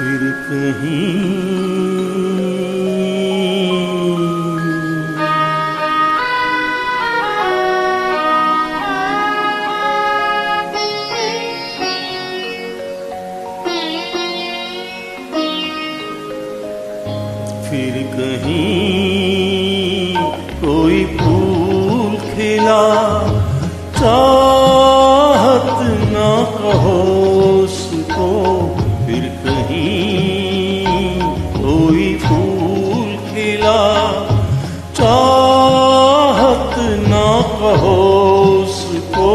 फिर कहीं फिर कहीं कोई फूल खिला, चाहत ना कहो उसको। फिर कहीं कोई फूल खिला, चाहत ना कहो उसको।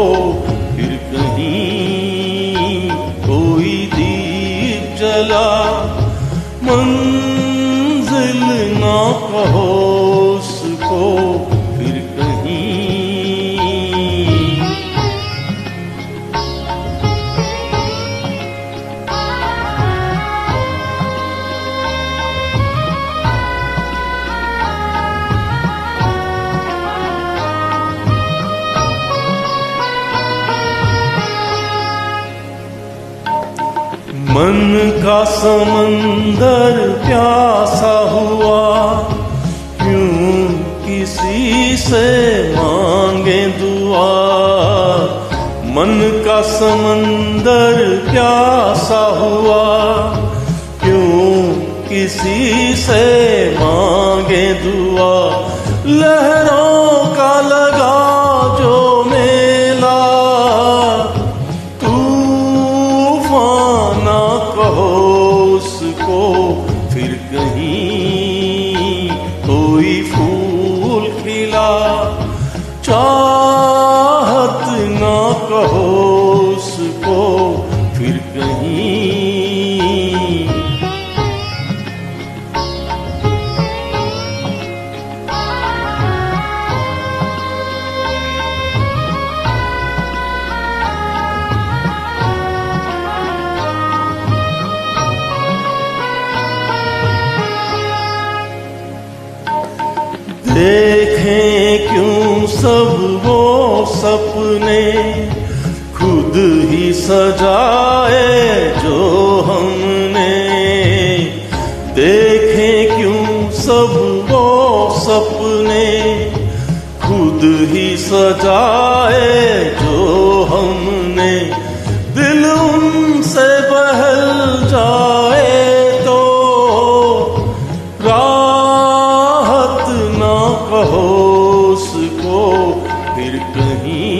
फिर कहीं कोई दीप जला, मंजिल ना कहो उसको। फिर कहीं मन का समंदर प्यासा हुआ, क्यों किसी से मांगे दुआ। मन का समंदर प्यासा हुआ, क्यों किसी से मांगे दुआ। लहरों का लगा जो मेला, कहो उसको। फिर कहीं कोई फूल खिला, चाहत ना कहो उसको। फिर कहीं देखें क्यों सब वो सपने, खुद ही सजाए जो हमने। देखें क्यों सब वो सपने, खुद ही सजाए जो हमने। दिल उनसे बहल जाए तो कहो उसको। फिर कहीं